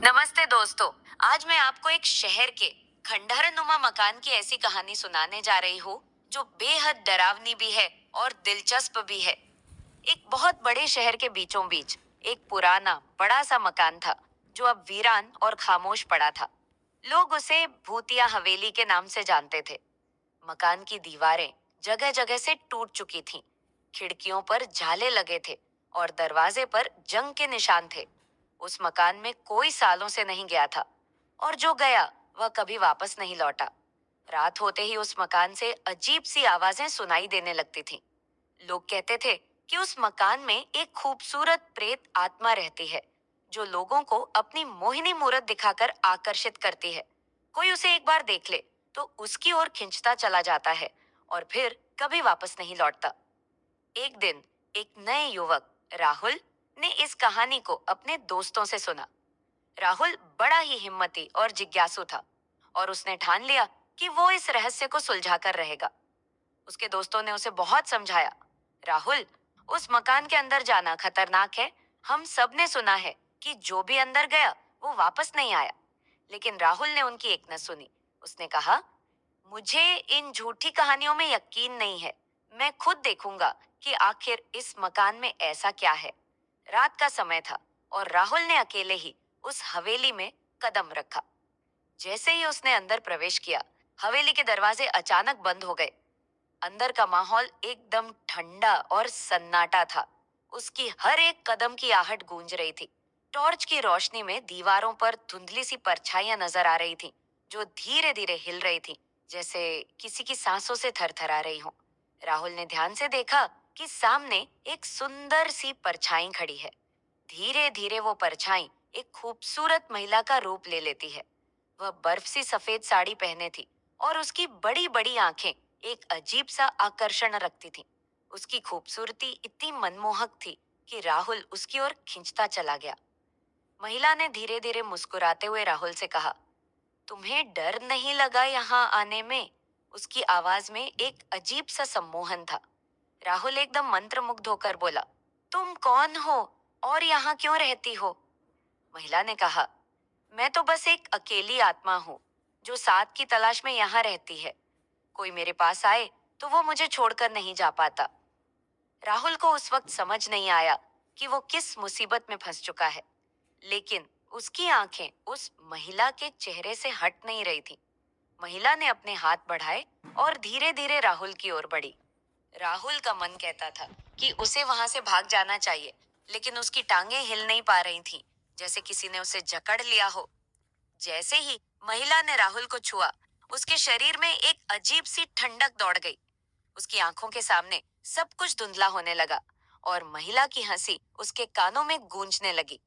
नमस्ते दोस्तों। आज मैं आपको एक शहर के खंडहरनुमा मकान की ऐसी कहानी सुनाने जा रही हूँ जो बेहद डरावनी भी है और दिलचस्प भी है। एक बहुत बड़े शहर के बीचों बीच एक पुराना बड़ा सा मकान था जो अब वीरान और खामोश पड़ा था। लोग उसे भूतिया हवेली के नाम से जानते थे। मकान की दीवारें जगह जगह से टूट चुकी थीं, खिड़कियों पर जाले लगे थे और दरवाजे पर जंग के निशान थे। उस मकान में कोई सालों से नहीं गया था और जो गया वह कभी वापस नहीं लौटा। रात होते ही उस मकान से अजीब सी आवाजें सुनाई देने लगती थीं। लोग कहते थे कि उस मकान में एक खूबसूरत प्रेत आत्मा रहती है जो लोगों को अपनी मोहिनी मूरत दिखाकर आकर्षित करती है। कोई उसे एक बार देख ले तो उसकी ओर खिंचता चला जाता है और फिर कभी वापस नहीं लौटता। एक दिन एक नए युवक राहुल ने इस कहानी को अपने दोस्तों से सुना। राहुल बड़ा ही हिम्मती और जिज्ञासु था और उसने ठान लिया कि वो इस रहस्य को सुलझाकर रहेगा। उसके दोस्तों ने उसे बहुत समझाया। राहुल, उस मकान के अंदर जाना खतरनाक है। हम सब ने सुना है कि जो भी अंदर गया वो वापस नहीं आया। लेकिन राहुल ने उनकी एक न सुनी। उसने कहा, मुझे इन झूठी कहानियों में यकीन नहीं है। मैं खुद देखूंगा कि आखिर इस मकान में ऐसा क्या है। रात का समय था और राहुल ने अकेले ही उस हवेली में कदम रखा। जैसे ही उसने अंदर प्रवेश किया, हवेली के दरवाजे अचानक बंद हो गए। अंदर का माहौल एकदम ठंडा और सन्नाटा था। उसकी हर एक कदम की आहट गूंज रही थी। टॉर्च की रोशनी में दीवारों पर धुंधली सी परछाइयां नजर आ रही थीं, जो धीरे धीरे हिल रही थीं, जैसे किसी की सांसों से थरथरा रही हो। राहुल ने ध्यान से देखा कि सामने एक सुंदर सी परछाई खड़ी है। धीरे धीरे वो परछाई एक खूबसूरत महिला का रूप ले लेती है। वह बर्फ सी सफेद साड़ी पहने थी और उसकी बड़ी बड़ी आंखें एक अजीब सा आकर्षण रखती थीं। उसकी खूबसूरती इतनी मनमोहक थी कि राहुल उसकी ओर खिंचता चला गया। महिला ने धीरे धीरे मुस्कुराते हुए राहुल से कहा, तुम्हें डर नहीं लगा यहाँ आने में? उसकी आवाज में एक अजीब सा सम्मोहन था। राहुल एकदम मंत्रमुग्ध होकर बोला, तुम कौन हो और यहाँ क्यों रहती हो? महिला ने कहा, मैं तो बस एक अकेली आत्मा हूँ जो साथ की तलाश में यहाँ रहती है। कोई मेरे पास आए तो वो मुझे छोड़कर नहीं जा पाता। राहुल को उस वक्त समझ नहीं आया कि वो किस मुसीबत में फंस चुका है, लेकिन उसकी आंखें उस महिला के चेहरे से हट नहीं रही थी। महिला ने अपने हाथ बढ़ाए और धीरे धीरे राहुल की ओर बढ़ी। राहुल का मन कहता था कि उसे वहां से भाग जाना चाहिए, लेकिन उसकी टांगें हिल नहीं पा रही थीं, जैसे किसी ने उसे जकड़ लिया हो। जैसे ही महिला ने राहुल को छुआ, उसके शरीर में एक अजीब सी ठंडक दौड़ गई। उसकी आंखों के सामने सब कुछ धुंधला होने लगा और महिला की हंसी उसके कानों में गूंजने लगी।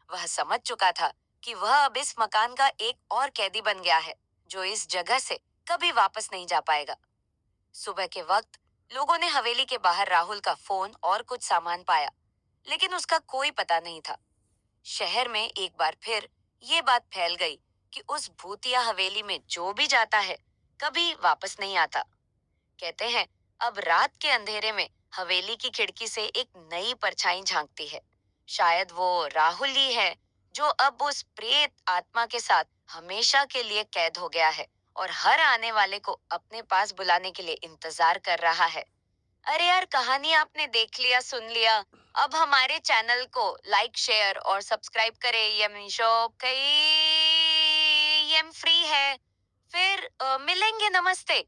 वह समझ चुका था कि वह अब इस मकान का एक और कैदी बन गया है जो इस जगह से कभी वापस नहीं जा पाएगा। सुबह के वक्त लोगों ने हवेली के बाहर राहुल का फोन और कुछ सामान पाया, लेकिन उसका कोई पता नहीं था। शहर में एक बार फिर ये बात फैल गई कि उस भूतिया हवेली में जो भी जाता है कभी वापस नहीं आता। कहते हैं अब रात के अंधेरे में हवेली की खिड़की से एक नई परछाई झांकती है। शायद वो राहुल ही है जो अब उस प्रेत आत्मा के साथ हमेशा के लिए कैद हो गया है और हर आने वाले को अपने पास बुलाने के लिए इंतजार कर रहा है। अरे यार, कहानी आपने देख लिया, सुन लिया। अब हमारे चैनल को लाइक, शेयर और सब्सक्राइब करें। यम शॉप कई यम फ्री है। फिर मिलेंगे। नमस्ते।